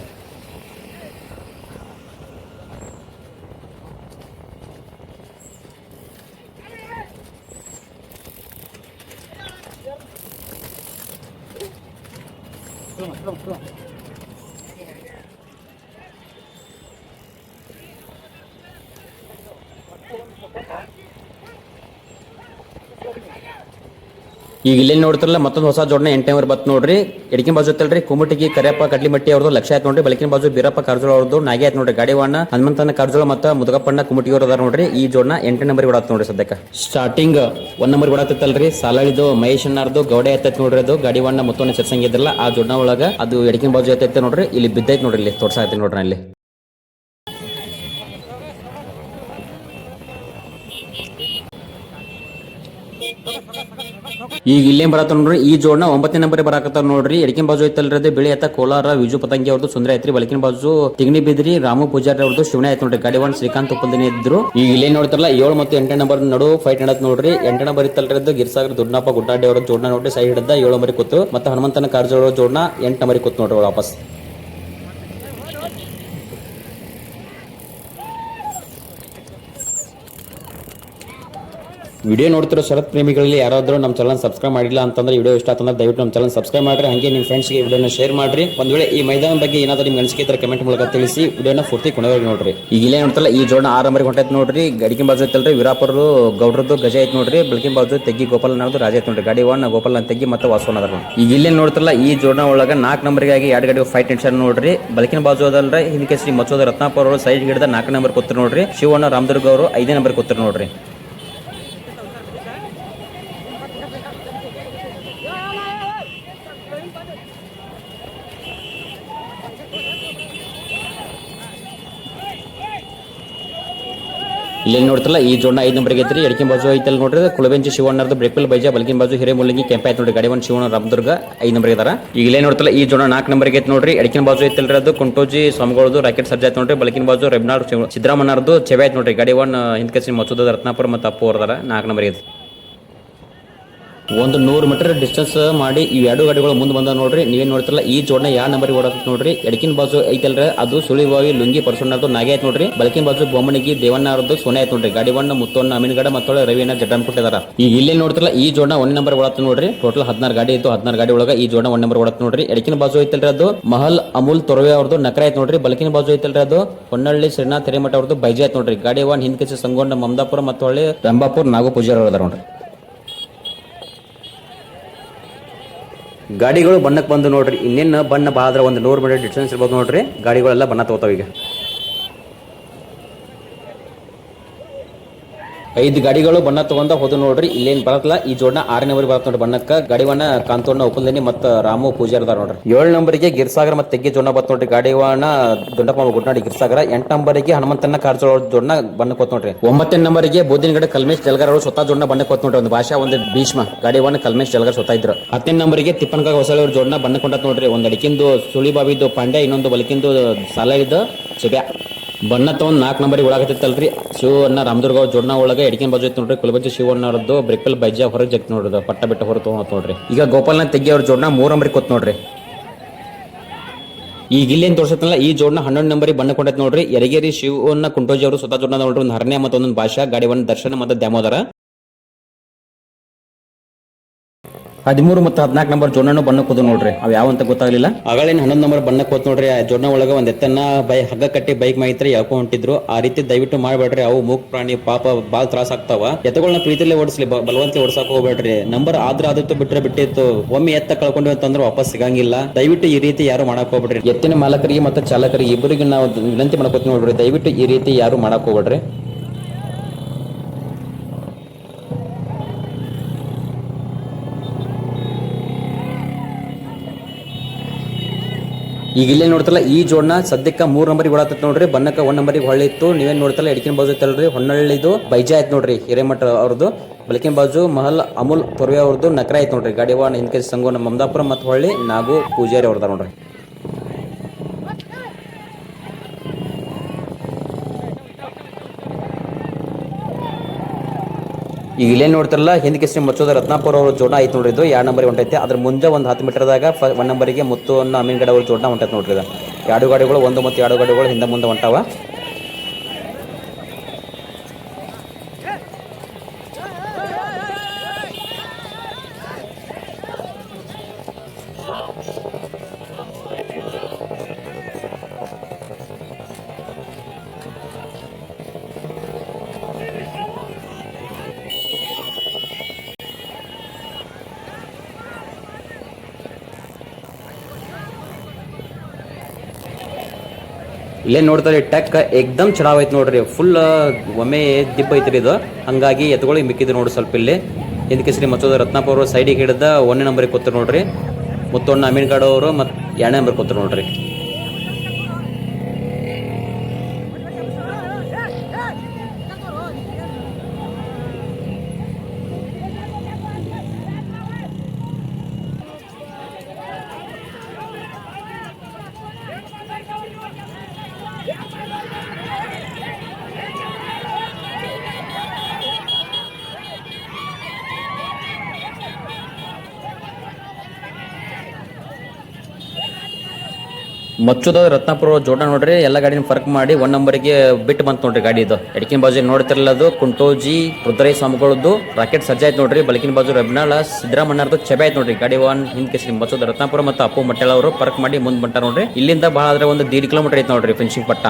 ಈಗ ಇಲ್ಲೇನ್ ನೋಡ್ತಿರಲ್ಲ ಮತ್ತೊಂದು ಹೊಸ ಜೋಡ್ನ 8ನೇ ನಂಬರ್ ಬತ್ ನೋಡ್ರಿ. ಎಡಕಿನ ಬಾಜು ಐತಲ್ರಿ ಕುಮಟಿಗಿ ಕರಿಯಪ್ಪ ಕಡ್ಲಿಮಟ್ಟಿ ಅವ್ರದ್ದು ಲಕ್ಷ ಆಯ್ತು ನೋಡ್ರಿ. ಬಲಕಿನ ಬಾಜು ಬೀರಪ್ಪ ಕಾರ್ಜೋಳ ಅವ್ರದ್ದು ನಾಗಿ ಆಯ್ತು ನೋಡ್ರಿ. ಗಾಡಿ ವಾಣ ಹನುಮಂತನ ಕಾರ್ಜೋಳ ಮತ್ತು ಮುದುಗಪ್ಪಣ್ಣ ಕುಮಟಿಗಿ ಅವ್ರು ಅದಾರ ನೋಡ್ರಿ. ಈ ಜೋಡ್ನ 8ನೇ ನಂಬರ್ ಬಿಡತ್ ನೋಡ್ರಿ. ಸದ್ಯಕ್ಕೆ ಸ್ಟಾರ್ಟಿಂಗ್ 1 ನಂಬರ್ ಬಿಡತ್ತಲ್ರಿ. ಸಾಲಾಳಿದು ಮಹೇಶ್ ಅಣ್ಣಾರ್ದು ಗೌಡೆ ಐತೈತಿ ನೋಡ್ರಿ. ಅದು ಗಾಡಿ ವಾಣ ಮತ್ತೊಂದು ಚರ್ಸಂಗ್ ಇದ್ರಲ್ಲ ಆ ಜೋಡ್ನ ಒಳಗ ಅದು ಎಡಕಿನ ಬಾಜು ಐತೈತೆ ನೋಡ್ರಿ. ಇಲ್ಲಿ ಬಿದ್ದೈತೆ ನೋಡ್ರಿ. ಇಲ್ಲಿ ತೋರ್ಸಾಯ್ತು ನೋಡ್ರಿ. ಅಲ್ಲಿ ಈಗ ಇಲ್ಲೇ ಬರತ್ತ ನೋಡ್ರಿ. ಈ ಜೋಡ್ನ 9ನೇ ನಂಬರ್ ಬರಾಕತ್ತಾರ ನೋಡ್ರಿ. ಎಡಕಿನ ಬಾಜು ಐತಲ್ರಿ ಬಿಳಿ ಎತ್ತ ಕೋಲಾರ ವಿಜು ಪತಂಗಿ ಅವ್ರದ್ದು ಸುಂದರ ಐತ್ರಿ. ಬಲಕಿನ ಬಾಜು ತಿಗಣಿ ಬಿದ್ರಿ ರಾಮು ಪೂಜಾರಿ ಅವ್ರದ್ದು ಶಿವನೇ ಆಯ್ತು ನೋಡ್ರಿ. ಗಾಡಿ ಒನ್ ಶ್ರೀಕಾಂತ್ ಉಪ್ಪಲ್ದಿನಿ ಇದ್ರು. ಈಗ ಇಲ್ಲೇ ನೋಡ್ತಾರಲ್ಲ 7 ಮತ್ತು 8ನೇ ನಂಬರ್ ನಡು ಫೈಟ್ ನಡತ್ ನೋಡ್ರಿ. 8ನೇ ನಂಬರ್ ಇತ್ತಲ್ರಿ ಗಿರ್ಸಾಗರ್ ದುಡ್ನಪ್ಪ ಗುಡ್ಡಾಡಿ ಅವ್ರ ಜೋಡ್ನ ನೋಡ್ರಿ. ಸೈಡ್ ಹಿಡ್ದ 7 ನಂಬರ್ ಕೂತು ಮತ್ತೆ ಹನುಮಂತನ ಕಾರ್ಜೋಳ ಜೋಡ್ನ 8 ನಂಬರ್ ಕೂತ್ ನೋಡ್ರಿ ವಾಪಸ್. ವಿಡಿಯೋ ನೋಡ್ತಿರೋ ಶರತ್ ಪ್ರೇಮಿಗಳಲ್ಲಿ ಯಾರಾದ್ರೂ ನಮ್ಮ ಚಾನಲ್ ಸಬ್ಸ್ಕ್ರೈಬ್ ಮಾಡಿಲ್ಲ ಅಂತಂದ್ರೆ ವಿಡಿಯೋ ಇಷ್ಟ ಆತಂದ್ರೆ ದಯವಿಟ್ಟು ನಮ್ಮ ಚಾನಲ್ ಸಬ್ಸ್ಕ್ರೈಬ್ ಮಾಡ್ರಿ. ಹಾಗೆ ನಿಮ್ಮ ಫ್ರೆಂಡ್ಸ್ಗೆ ವಿಡಿಯೋನ ಶೇರ್ ಮಾಡ್ರಿ. ಒಂದ್ ವೇಳೆ ಈ ಮೈದಾನ ಬಗ್ಗೆ ಏನಾದರೂ ನಿಮ್ಗೆ ಅನಿಸಿಕೆ ಇದ್ರೆ ಕಮೆಂಟ್ ಮೂಲಕ ತಿಳಿಸಿ. ವಿಡಿಯೋನ ಪೂರ್ತಿ ಕೊನೆವರೆಗೆ ನೋಡ್ರಿ. ಈಗ ಇಲ್ಲೇ ನೋಡ್ತಲ್ಲ ಈ ಜೋಡ್ನ 6 ನಂಬರ್ ಹೊಂಟೈತೆ ನೋಡ್ರಿ. ಎಡಕಿನ ಬಾಜು ಐತಲ್ರಿ ವೀರಾಪುರ ಗೌಡ್ರದ್ದು ಗಜ ಐತೆ ನೋಡ್ರಿ. ಬೆಳಕಿನ ಬಾಜು ತೆಗ್ಗಿ ಗೋಪಾಲ್ ನಾಡ್ದು ರಾಜ ಐತೆ ನೋಡ್ರಿ. ಗಾಡಿ ಒನ್ ಗೋಪಾಲ್ ತೆಗ್ಗಿ ಮತ್ತೆ ವಾಸವನ್ ಅದ. ಈಗ ಇಲ್ಲೇ ನೋಡ್ತಲ್ಲ ಈ ಜೋಡ್ನ ಒಳಗ 4 ನಂಬರ್ಗಾಗಿ 2 ಗಾಡಿ ಫೈಟ್ ಟೆನ್ಷನ್ ನೋಡ್ರಿ. ಬೆಳಕಿನ ಬಾಜು ಅದಲ್ರಿ ಹಿಂದ್ ಕೇಸರಿ ಮಚ್ಚೋದ ರತ್ನಾಪುರ ಅವರು ಸೈಡ್ ಹಿಡಿದ 4ನೇ ನಂಬರ್ ಕೂತ್ರು ನೋಡ್ರಿ. ಶಿವಣ್ಣ ರಾಮದುರ್ಗ ಅವರು 5ನೇ ನಂಬರ್ ಕೂತ್ರು ನೋಡ್ರಿ. ಇಲ್ಲಿ ನೋಡ್ತಲ್ಲ ಈ ಜೋಡ್ನ 5 ನಂಬರ್ ಐತ್ರಿ. ಎಡಕಿನ ಬಾಜು ಐತಲ್ ನೋಡ್ರಿ ಕುಲಬೆಂಚಿ ಶಿವಣ್ಣರದು ಬ್ರೇಕ್ಪಲ್ ಬೈಜ. ಬಲಕಿನ ಬಾಜು ಹಿರೇಮುಲ್ಲಂಗಿ ಕೆಂಪೆ ಆಯ್ತು ನೋಡ್ರಿ. ಗಾಡಿ ಒನ್ ಶಿವಣ್ಣ ರಾಮದುರ್ಗ 5 ನಂಬರ್ ಇದಾರ. ಈಗ ಇಲ್ಲೇ ನೋಡ್ತಲ್ಲ ಈ ಜೋಡ್ನ 4 ನಂಬರ್ ಐತಿ ನೋಡ್ರಿ. ಎಡಕಿನ ಬಾಜು ಐತಲ್ರಿ ಅದು ಕುಂಟೋಜಿ ಸ್ವಾಮಿಗಳದು ರಾಕೆಟ್ ಸರ್ಜ್ ಆಯ್ತು ನೋಡ್ರಿ. ಬಲಕಿನ ಬಾಜು ರವಿನಾಳ್ ಸಿದ್ದರಾಮಣ್ಣರದು ಚೆವೆ ಆಯ್ತು ನೋಡ್ರಿ. ಗಾಡಿ ಒನ್ ಹಿಂದ್ ಕಸಿ ಮಚ್ಚೋದ ರತ್ನಾಪುರ ಮತ್ತು ಅಪ್ಪು ಅವ್ರದಾರ 4 ನಂಬರ್ ಐತಿ. ಒಂದು 100 ಮೀಟರ್ ಡಿಸ್ಟೆನ್ಸ್ ಮಾಡಿ ಈ 2 ಗಾಡಿಗಳು ಮುಂದೆ ಬಂದ ನೋಡ್ರಿ. ನೀವೇನ್ ನೋಡ್ತಿರಲ್ಲ ಈ ಜೋಡ್ನ 2 ನಂಬರ್ ಓಡಾತ ನೋಡ್ರಿ. ಎಡಕಿನ ಬಾಜು ಐತಲ್ರಿ ಅದು ಸುಳಿವಾವಿ ಲುಂಗಿ ಪರ್ಸೊಂಡದು ನಾಗೆ ಆಯ್ತು ನೋಡ್ರಿ. ಬಲಕಿನ ಬಾಜು ಬೊಮ್ಮನಿಗಿ ದೇವಣ್ಣ ಅವ್ರದ್ದು ಸೋನೆ ಆಯ್ತು ನೋಡ್ರಿ. ಗಾಡಿ ಒನ್ ಮುತ್ತೊನ್ನ ಅಮೀನ್ಗಡ ಮತ್ತೊಳೆ ರವಿಯನ್ನ ಜಡ್ಡನ್ ಕೊಟ್ಟಿದಾರ. ಈಗ ಇಲ್ಲೇ ನೋಡ್ತಿರಲ್ಲ ಈ ಜೋಡ್ನ 1 ನಂಬರ್ ಓಡಾತ ನೋಡ್ರಿ. ಟೋಟಲ್ 16 ಗಾಡಿ ಇತ್ತು. 16 ಗಾಡಿ ಒಳಗ ಈ ಜೋಡ್ನ 1 ನಂಬರ್ ಓಡಾತ ನೋಡ್ರಿ. ಎಡಕಿನ ಬಾಜು ಐತಲ್ರಿ ಅದು ಮಹಲ್ ಅಮೂಲ್ ತೊರವೆ ಅವ್ರದ್ದು ನಕರ ಆಯ್ತು ನೋಡ್ರಿ. ಬಲಕಿನ ಬಾಜು ಐತಲ್ರಿ ಅದು ಹೊನ್ನಳ್ಳಿ ಶ್ರೀನಾಥ್ ಹಿರೇಮಠ ಅವ್ರದ್ದು ಬೈಜ ಆಯ್ತು ನೋಡ್ರಿ. ಗಾಡಿ ಒನ್ ಹಿಂದ್ ಕಸಿ ಸಂಗೊಂಡ ಮಮದಾಪುರ ಮತ್ತೊಳ್ಳಿ ರಂಭಾಪುರ ನಾಗು ಪೂಜಾರಿ ಅವ್ರದಾರ ನೋಡ್ರಿ. ಗಾಡಿಗಳು ಬಣ್ಣಕ್ಕೆ ಬಂದು ನೋಡ್ರಿ. ಇನ್ನೇನು ಬಣ್ಣ ಬಾದ್ರ ಒಂದು 100 ಮೀಟರ್ ಡಿಸ್ಟೆನ್ಸ್ ಇರ್ಬೋದು ನೋಡ್ರಿ. ಗಾಡಿಗಳೆಲ್ಲ ಬಣ್ಣ ತಗೋತಾವ. ಈಗ 5 ಗಾಡಿಗಳು ಬಣ್ಣ ತಗೊಂಡ ಹೋದು ನೋಡ್ರಿ. ಇಲ್ಲೇನ್ ಬರತ್ತಲ್ಲ ಈ ಜೋಡ್ನ 6ನೇ ನಂಬರ್ ಬರತ್ತ ನೋಡ್ರಿ ಬಣ್ಣಕ್ಕ. ಗಾಡಿವನ್ನ ಕಾಂತೋಣ್ಣ ಉಪಲ್ದೇನಿ ಮತ್ತ ರಾಮು ಪೂಜಾರಿ ಅದಾರ ನೋಡ್ರಿ. 7 ನಂಬರ್ಗೆ ಗಿರ್ಸಾಗರ ಮತ್ತೆ ತೆಗ್ಗೆ ಜೋಡ್ನ ಬತ್ ನೋಡ್ರಿ. ಗಾಡಿವನ್ನ ದೊಡ್ಡಪ್ಪ ಗುಡ್ನಾಡಿ ಗಿರ್ಸಾಗರ. 8 ನಂಬರ್ಗೆ ಹನುಮಂತನ ಕಾರ್ಜೋಳ ಜೋಡ್ನ ಬಣ್ಣ ಕೊತ್ ನೋಡ್ರಿ. 9ನೇ ನಂಬರ್ಗೆ ಬೋದಿನಗಡ ಕಲ್ಮೇಶ್ ಜಲ್ಗಾರ್ ಅವರು ಸ್ವತಃ ಜೋಡ್ನ ಬಣ್ಣ ಕೊತ್ ನೋಡ್ರಿ. ಒಂದು ಭಾಷಾ ಒಂದು ಭೀಷ್ಮ ಗಾಡಿವನ್ನ ಕಲ್ಮೇಶ್ ಜಲ್ಗಾರ್ ಸ್ವತಃ ಇದ್ರು. 10ನೇ ನಂಬರ್ಗೆ ತಿಪ್ಪನಕಾಗ ಹೊಸಳ್ಳಿ ಅವ್ರ ಜೋಡ್ನ ಬಣ್ಣ ಕೊಂಡತ್ ನೋಡ್ರಿ. ಒಂದ್ ಅಡಿಕಿಂದು ಸುಳಿ ಬಾವಿದ್ದು ಪಾಂಡ್ಯ, ಇನ್ನೊಂದು ಬಲಕಿಂದು ಸಾಲ ಇದ್ದು ಚಿಬ್ಯಾ. ಬಣ್ಣ ತಗೊಂಡ್ 4 ನಂಬರಿಗೆ ಒಳಗತ್ತಿತ್ತಲ್ರಿ. ಶಿವಣ್ಣ ರಾಮದುರ್ಗ ಜೋಡ್ನ ಒಳಗೆ ಎಡಿಕಿನ ಬಾಜು ಐತಿ ನೋಡ್ರಿ. ಕುಲಬಜ್ಜಿ ಶಿವಣ್ಣ ಅವ್ರದ್ದು ಬ್ರೇಕಲ್ ಬೈಜ ಹೊರಗೆ ಜಗ್ತಿ ನೋಡ್ರಿ. ಪಟ್ಟ ಬಿಟ್ಟು ಹೊರ ತಗೊಂಡ್ ನೋಡ್ರಿ. ಈಗ ಗೋಪಾಲ್ನ ತೆಗಿ ಅವ್ರ ಜೋಡ್ನ 3 ನಂಬರಿಗೆ ಕೊತ್ ನೋಡ್ರಿ. ಈಗ ಇಲ್ಲೇನ್ ತೋರ್ಸತ್ತಲ್ಲ ಈ ಜೋಡ್ನ 11 ನಂಬರಿಗೆ ಬಣ್ಣ ಕೊಂಡೈತ್ ನೋಡ್ರಿ. ಯರಗೇರಿ ಶಿವಣ್ಣ ಕುಂಟೋಜಿ ಅವರು ಸ್ವತಃ ಜೋಡ್ನ ನೋಡ್ರಿ. ಒಂದು ಹರಣ್ಯ ಮತ್ತು ಒಂದೊಂದು ಭಾಷಾ ಗಾಡಿವನ್ನ ದರ್ಶನ ಮತ್ತು ದ್ಯಾಮೋದರ. 13 ಮತ್ತು 14 ನಂಬರ್ ಜೋಡ್ನ ಬಣ್ಣ ಕೂದು ನೋಡ್ರಿ. ಅವ್ ಯಾವ ಅಂತ ಗೊತ್ತಾಗ್ಲಿಲ್ಲ. ಆಗಳಿನ 11 ನಂಬರ್ ಬಣ್ಣ ಕೂತ್ ನೋಡ್ರಿ. ಆ ಜೋಡ್ನ ಒಳಗ ಒಂದ್ ಎತ್ತನ್ನ ಹಗ್ಗ ಕಟ್ಟಿ ಬೈಕ್ ಮಾಹಿತಿ ಯಾಕೋ ಹೊಂಟಿದ್ರು. ಆ ರೀತಿ ದಯವಿಟ್ಟು ಮಾಡ್ಬೇಡ್ರಿ. ಅವು ಮೂಕ್ ಪ್ರಾಣಿ ಪಾಪ ಬಾಳ್ ತ್ರಾಸ ಆಗ್ತಾವ. ಎತ್ತುಗಳನ್ನ ಪ್ರೀತಿಲೇ ಓಡಿಸ್ಲಿ, ಬಲವಂತಿ ಓಡಿಸಾಕ ಹೋಗ್ಬೇಡ್ರಿ. ನಂಬರ್ ಆದತ್ತು ಬಿಟ್ರೆ ಬಿಟ್ಟಿತ್ತು. ಒಮ್ಮೆ ಎತ್ತ ಕಳ್ಕೊಂಡ್ವಿ ಅಂತಂದ್ರೆ ವಾಪಸ್ ಸಿಗಂಗಿಲ್ಲ. ದಯವಿಟ್ಟು ಈ ರೀತಿ ಯಾರು ಮಾಡಕ್ ಹೋಗ್ಬೇಡ್ರಿ. ಎತ್ತಿನ ಮಾಲಕರಿಗೆ ಮತ್ತು ಚಾಲಕರಿಗೆ ಇಬ್ಬರಿಗೆ ನಾವು ವಿನಂತಿ ಮಾಡ್ಕೋತೀವಿ ನೋಡ್ರಿ. ದಯವಿಟ್ಟು ಈ ರೀತಿ ಯಾರು ಮಾಡಕ್ ಹೋಗ್ಬೇಡ್ರಿ. ಈಗ ಇಲ್ಲೇ ನೋಡ್ತಲ್ಲ ಈ ಜೋಡ್ನ ಸದ್ಯಕ್ಕೆ 3 ನಂಬರಿಗೆ ಒಳತತ್ ನೋಡ್ರಿ. ಬಣ್ಣಕ್ಕ 1 ನಂಬರಿಗೆ ಹೊಳ್ಳಿ ಇತ್ತು. ನೀವೇನ್ ನೋಡ್ತಲ್ಲ ಎಡಕಿನ ಬಾಜು ಐತಲ್ರಿ ಹೊನ್ನಳ್ಳಿದು ಬೈಜ ಆಯ್ತು ನೋಡ್ರಿ. ಹಿರೇಮಠ ಅವ್ರದ್ದು. ಬಲಕಿನ ಬಾಜು ಮಹಲ್ ಅಮೂಲ್ ತೊರ್ವೆ ಅವ್ರದ್ದು ನಕರ ಆಯ್ತು ನೋಡ್ರಿ. ಗಾಡಿವಾನ್ ಹಿಂದ್ಕೆ ಸಂಗು ನಮ್ಮ ಮಮದಾಪುರ ಮತ್ತು ಹೊಳ್ಳಿ ನಾಗು ಪೂಜಾರಿ ಅವ್ರದ ನೋಡ್ರಿ. ಈಗ ಇಲ್ಲೇನ್ ನೋಡ್ತಾರಲ್ಲ ಹಿಂದಕ್ಕೆ ಶ್ರೀ ಮಚ್ಚೋದ ರತ್ನಾಪುರ ಅವ್ರ ಜೋಡ್ನ ಐತ್ ನೋಡ್ರಿ. ಇದು 2 ನಂಬರಿಗೆ ಹೊಂಟೈತೆ. ಅದ್ರ ಮುಂದೆ ಒಂದು 10 ಮೀಟರ್ದಾಗ 1 ನಂಬರಿಗೆ ಮುತ್ತು ಅನ್ನೋ ಅಮೀನ್ಗಡ ಅವ್ರ ಜೋಡ್ನ ಹೊಂಟೈತೆ ನೋಡ್ರಿ. ಎರಡು ಗಾಡಿಗಳು 1 ಮತ್ತು 2 ಗಾಡಿಗಳು ಹಿಂದೆ ಮುಂದೆ ಹೊಂಟಾವ. ಇಲ್ಲೇ ನೋಡ್ತಾರೆ ಟೆಕ್ ಎಕ್ದಮ್ ಚಡಾವೈತೆ ನೋಡ್ರಿ. ಫುಲ್ ಒಮ್ಮೆ ದಿಬ್ಬ ಐತ್ರಿ ಇದು. ಹಂಗಾಗಿ ಎತ್ಗಳಿಗೆ ಮಿಕ್ಕಿದ್ರು ನೋಡ್ರಿ ಸ್ವಲ್ಪ. ಇಲ್ಲಿ ಹಿಂದಕ್ಕೆ ಶ್ರೀ ಮಚ್ಚೋದ ರತ್ನಾಪುರ ಸೈಡಿಗೆ ಹಿಡಿದ 1ನೇ ನಂಬರಿಗೆ ಕೊತ್ತರು ನೋಡ್ರಿ. ಮುತ್ತೊಣ್ಣ ಅಮೀನ್ಗಡ ಅವರು ಮತ್ತು 2ನೇ ನಂಬರ್ ಕೊತ್ತರು ನೋಡ್ರಿ. ಮಚ್ಚುದ ರತ್ನಾಪುರ ಜೋಡ ನೋಡ್ರಿ. ಎಲ್ಲ ಗಾಡಿನ ಫರ್ಕ್ ಮಾಡಿ 1 ನಂಬರಿಗೆ ಬಿಟ್ಟು ಬಂತು ನೋಡ್ರಿ ಗಾಡಿ. ಇದು ಎಡಕಿನ ಬಾಜು ನೋಡ್ತಿರಲ್ಲ ಅದು ಕುಂಟೋಜಿ ರುದ್ರೈ ಸ್ವಾಮಿಗಳದ್ದು ರಾಕೆಟ್ ಸಜ್ಜ ಆಯ್ತು ನೋಡ್ರಿ. ಬಲಕಿನ ಬಾಜು ರಬ್ನಾಳ ಸಿದ್ದರಾಮಣ್ಣರದು ಚೆಬೆ ಆಯ್ತು ನೋಡ್ರಿ. ಗಾಡಿ ಹಿಂದಕ್ಕೆ ಶ್ರೀ ಮಚ್ಚುದ ರತ್ನಾಪುರ ಮತ್ತು ಅಪ್ಪು ಮಟ್ಟೆಳ ಅವರು ಫರ್ಕ್ ಮಾಡಿ ಮುಂದೆ ಬಂಟ ನೋಡ್ರಿ. ಇಲ್ಲಿಂದ ಭಾಳ ಆದ್ರೆ ಒಂದು 1.5 ಕಿಲೋಮೀಟರ್ ಐತೆ ನೋಡ್ರಿ ಫಿನಿಶಿಂಗ್ ಪಟ್ಟ.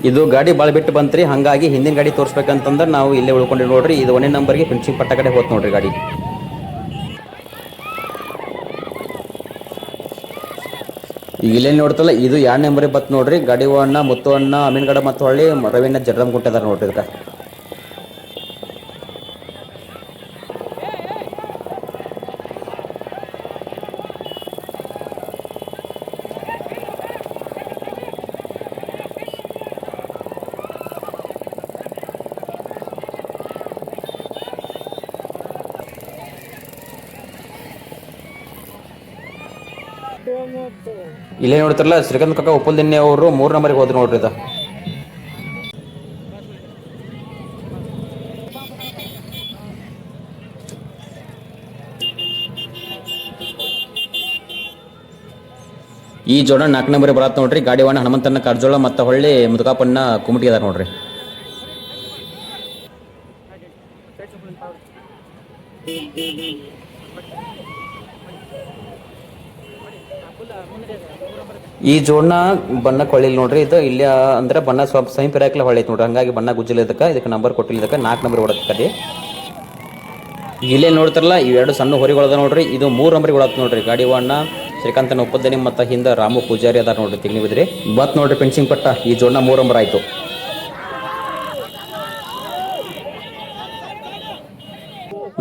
ಇದು ಗಾಡಿ ಭಾಳ ಬಿಟ್ಟು ಬಂತ್ರಿ. ಹಾಗಾಗಿ ಹಿಂದಿನ ಗಾಡಿ ತೋರಿಸ್ಬೇಕಂತಂದ್ರೆ ನಾವು ಇಲ್ಲೇ ಉಳ್ಕೊಂಡ್ರಿ ನೋಡ್ರಿ. ಇದು 1ನೇ ನಂಬರ್ಗೆ ಫಿನಿಶಿಂಗ್ ಪಟ್ಟ ಕಡೆ ಹೋತ್ ನೋಡ್ರಿ ಗಾಡಿ. ಈಗ ಇಲ್ಲೇ ನೋಡ್ತಲ್ಲ ಇದು 2ನೇ ನಂಬರಿಗೆ ಬತ್ ನೋಡ್ರಿ. ಗಾಡಿ ಅಣ್ಣ ಮುತ್ತು ಅಣ್ಣ ಅಮೀನ್ಗಡ ಮತ್ತು ಹೊಳ್ಳಿ ರವೀಣ್ಣ ಜಡ್ರಮ್ ಗುಂಟದಾರ ನೋಡ್ರಿ. ಇದಕ್ಕೆ ಇಲ್ಲೇ ನೋಡ್ತಿರಲ್ಲ ಶ್ರೀಕಾಂತ್ ಕಾಕ ಉಪ್ಪಲ್ದಿನ್ನಿ ಅವರು 3 ನಂಬರಿಗೆ ಹೋದ್ರು ನೋಡ್ರಿ. ಇದು ಈ ಜೋಡ 4 ನಂಬರ್ ಬರತ್ ನೋಡ್ರಿ. ಗಾಡಿ ವಾಹನ ಹನುಮಂತನ ಕಾರ್ಜೋಳ ಮತ್ತು ಹೊಳ್ಳಿ ಮುದುಕಾಪನ್ನ ಕುಮಟಿ ಅದಾರ ನೋಡ್ರಿ. ಈ ಜೋಡ್ನ ಬಣ್ಣ ಕೊಳ್ಳಿಲ್ಲ ನೋಡ್ರಿ. ಇದು ಇಲ್ಲಿ ಅಂದ್ರೆ ಬಣ್ಣ ಸ್ವಲ್ಪ ಸೈನ್ ಪಿರಾಕ್ಲ ಹೊಳೈತಿ ನೋಡ್ರಿ. ಹಂಗಾಗಿ ಬಣ್ಣ ಗುಜ್ಜಿಲ್ಲ. ಇದಕ್ಕೆ ನಂಬರ್ ಕೊಟ್ಟಿಲ್ಲ. ಇದಕ್ಕೆ 4 ನಂಬರ್ ಹೊಡತ್ತೆ. ಇಲ್ಲೇ ನೋಡ್ತಾರಲ್ಲ ಇವೆರಡು ಸಣ್ಣ ಹೊರಿಗಳದ ನೋಡ್ರಿ. ಇದು 3 ನಂಬರ್ ಹೊಡತ್ ನೋಡ್ರಿ. ಗಾಡಿ ವಾಹನ ಶ್ರೀಕಾಂತನ ಒಪ್ಪದ್ದನಿ ಮತ್ತು ಹಿಂದೆ ರಾಮು ಪೂಜಾರಿ ಅದಾರ ನೋಡ್ರಿ. ತೆಗ್ನಿ ಬಿದ್ರಿ ಬತ್ ನೋಡ್ರಿ ಫೆನ್ಸಿಂಗ್ ಪಟ್ಟ. ಈ ಜೋಡ್ನ 3 ನಂಬರ್ ಆಯ್ತು.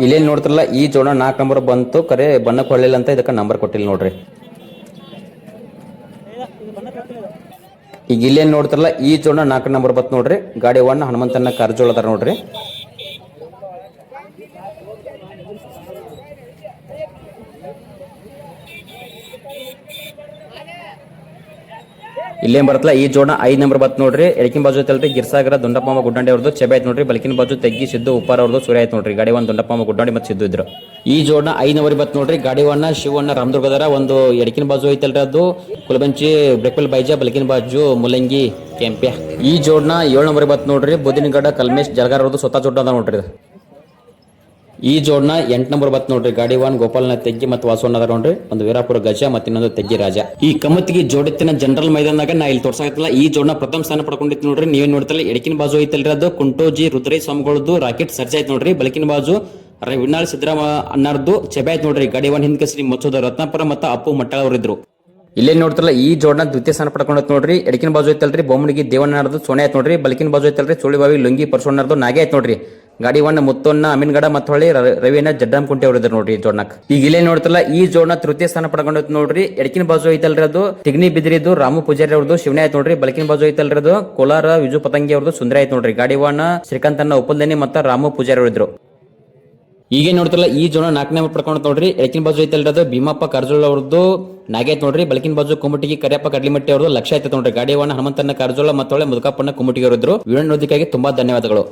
ಇಲ್ಲೇನು ನೋಡ್ತಾರಲ್ಲ ಈ ಜೋಡ 4 ನಂಬರ್ ಬಂತು. ಕರೆ ಬಣ್ಣಕ್ಕೆ ಹೊಳ್ಳಿಲ್ಲ ಅಂತ ಇದಕ್ಕೆ ನಂಬರ್ ಕೊಟ್ಟಿಲ್ಲ ನೋಡ್ರಿ. ಈಗ ಇಲ್ಲೇನು ನೋಡ್ತಾರಲ್ಲ ಈ ಜೋಡ 4 ನಂಬರ್ ಬತ್ ನೋಡ್ರಿ. ಗಾಡಿ ವಾಹನ ಹನುಮಂತನ ಕಾರ್ಜೋಳ ಅದಾರ ನೋಡ್ರಿ. ಇಲ್ಲೇನು ಬರ್ತಲ್ಲ ಈ ಜೋಡ 5 ನಂಬರ್ ಬತ್ ನೋಡ್ರಿ. ಎಡಕಿನ ಬಾಜು ಐತಲ್ರಿ ಗಿರ್ಸಾಗರ ದುಂಡಪ್ಪ ಗುಡ್ಡಂಡಿ ಅವ್ರದ್ದು ಚೆಬೆ ಆಯ್ತು ನೋಡ್ರಿ. ಬಲಕಿನ ಬಾಜು ತೆಗ್ಗಿ ಸಿದ್ದು ಉಪ್ಪಾರ ಅವ್ರದ್ದು ಸೂರ್ಯ ಆಯ್ತು ನೋಡ್ರಿ. ಗಾಡಿ ಒಂದು ದುಂಡಪ್ಪ ಗುಡ್ಡಂಡಿ ಮತ್ತು ಸಿದ್ದು ಇದ್ರು. ಈ ಜೋಡ 5 ನಂಬರ್ ಬತ್ ನೋಡ್ರಿ. ಗಾಡಿ ವಾಹನ ಶಿವಣ್ಣ ರಾಮದುರ್ಗದರ ಒಂದು ಎಡಕಿನ ಬಾಜು ಐತಲ್ರಿ ಅದು ಕುಲಬಂಚಿ ಬ್ರೇಕ್ವೆಲ್ ಬೈಜಾ. ಬಲಕಿನ ಬಾಜು ಮುಲ್ಲಂಗಿ ಕೆಂಪ್ಯ. ಈ ಜೋಡ್ನ 7 ನಂಬರ್ ಬತ್ ನೋಡ್ರಿ. ಬುದಿನಗಡ ಕಲ್ಮೇಶ್ ಜಲಗಾರ್ ಅವ್ರದ್ದು ಸ್ವತಃ ಜೋಡ ಅದ ನೋಡ್ರಿ. ಈ ಜೋಡ್ನ 8 ನಂಬರ್ ಬತ್ ನೋಡ್ರಿ. ಗಾಡಿ ವಾಹನ ಗೋಪಾಲನ ತೆಗ್ಗಿ ಮತ್ತು ವಾಸವಣ್ಣ ಅದಾರ ನೋಡ್ರಿ. ಒಂದು ವೀರಾಪುರ ಗಜ ಮತ್ತು ಇನ್ನೊಂದು ತೆಗ್ಗಿ ರಾಜ. ಈ ಕಮ್ಮತ್ತಿಗೆ ಜೋಡೆತ್ತಿನ ಜನರಲ್ ಮೈದಾನದಾಗ ನಾ ಇಲ್ಲಿ ತೋರ್ಸಾಕತ್ತಲ್ಲ ಈ ಜೋಡ್ನ ಪ್ರಥಮ ಸ್ಥಾನ ಪಡ್ಕೊಂಡಿತ್ತು ನೋಡ್ರಿ. ನೀವೇನ್ ನೋಡ್ತಲ್ಲ ಎಡಕಿನ ಬಾಜು ಐತಲ್ರಿ ಅದು ಕುಂಟೋಜಿ ರುದ್ರೈ ಸ್ವಾಮಿಗಳದ್ದು ರಾಕೆಟ್ ಸರ್ಜ್ ಆಯ್ತು ನೋಡ್ರಿ. ಬಲಕಿನ ಬಾಜು ವಿನಾಳ್ ಸಿದ್ದರಾಮ ಅಣ್ಣಾರ್ದು ಚೆಬೆ ಆಯ್ತು ನೋಡ್ರಿ. ಗಾಡಿ ವಾಹನ ಹಿಂದ್ ಕಸರಿ ಮಚ್ಚೋದ ರತ್ನಾಪುರ ಮತ್ತು ಅಪ್ಪು ಮಟ್ಟಳ ಅವರಿದ್ರು. ಇಲ್ಲೇನ್ ನೋಡ್ತಾರಲ್ಲ ಈ ಜೋಡ್ನ ದ್ವಿತೀಯ ಸ್ಥಾನ ಪಡ್ಕೊಂಡೈತ್ ನೋಡ್ರಿ. ಎಡಕಿನ ಬಾಜು ಐತಲ್ರಿ ಬೊಮ್ಮನಿಗೆ ದೇವಣ್ಣಾರ್ದು ಸೋನೆ ಆಯ್ತು ನೋಡ್ರಿ. ಬಲಕಿನ ಬಾಜು ಐತಲ್ರಿ ಚೋಳಿಬಾವಿ ಲುಂಗಿ ಪರ್ಸೋಣ್ಣಾರ್ದು ನಾಗೆ ಆಯ್ತು ನೋಡ್ರಿ. ಗಾಡಿ ವಾಹನ ಮುತ್ತೊನ್ನ ಅಮೀನ್ಗಡ ಮತ್ತು ಹೊಳ್ಳಿ ರವಿಯನ್ನ ಜಡ್ಡಾಮ್ ಕುಂಟೆ ಅವರಿದ್ರು ನೋಡ್ರಿ ಜೋಡ್ನಕ್. ಈಗ ಇಲ್ಲೇ ನೋಡ್ತಾರಲ್ಲ ಈ ಜೋಡ್ನ ತೃತೀಯ ಸ್ಥಾನ ಪಡ್ಕೊಂಡೈತ್ ನೋಡ್ರಿ. ಎಡಕಿನ ಬಾಜು ಐತಲ್ರಿ ಅದು ತಿಗ್ನಿ ಬಿದ್ರಿದ್ದು ರಾಮು ಪೂಜಾರಿ ಅವ್ರದ್ದು ಶಿವನೇ ಆಯ್ತು ನೋಡ್ರಿ. ಬಲಕಿನ ಬಾಜು ಐತಲ್ರಿ ಅದು ಕೋಲಾರ ವಿಜು ಪತಂಗಿ ಅವ್ರದ್ದು ಸುಂದರ ಆಯ್ತು ನೋಡ್ರಿ. ಗಾಡಿ ವಾಹನ ಶ್ರೀಕಾಂತನ ಉಪ್ಪಲ್ದನಿ ಮತ್ತು ರಾಮು ಪೂಜಾರಿ ಅವರಿದ್ರು. ಈಗ ನೋಡ್ತಾರಲ್ಲ ಈ ಜೋಡ 4 ನಂಬರ್ ಪಡ್ಕೊಂಡು ನೋಡ್ರಿ. ಎಡಕಿನ ಬಾಜು ಐತಲ್ರಿ ಅದು ಭೀಮಪ್ಪ ಕಾರ್ಜೋಳ ಅವ್ರದ್ದು ನಾಗೆ ಆಯ್ತು ನೋಡ್ರಿ. ಬಲಕಿನ ಬಾಜು ಕುಮಟಿಗೆ ಕರಿಯಪ್ಪ ಕಡ್ಲಿಮಟ್ಟಿ ಅವ್ರದ್ದು ಲಕ್ಷ ಆಯ್ತು ನೋಡ್ರಿ. ಗಾಡಿ ವಾಹನ ಹನುಮಂತನ ಕಾರ್ಜೋಳ ಮತ್ತೊಳೆ ಮುದುಕಪ್ಪನ ಕುಮಟಿಗೆ ಅವರಿದ್ರು. ವಿಡಿಯೋ ನೋಡೋದಕ್ಕಾಗಿ ತುಂಬಾ ಧನ್ಯವಾದಗಳು.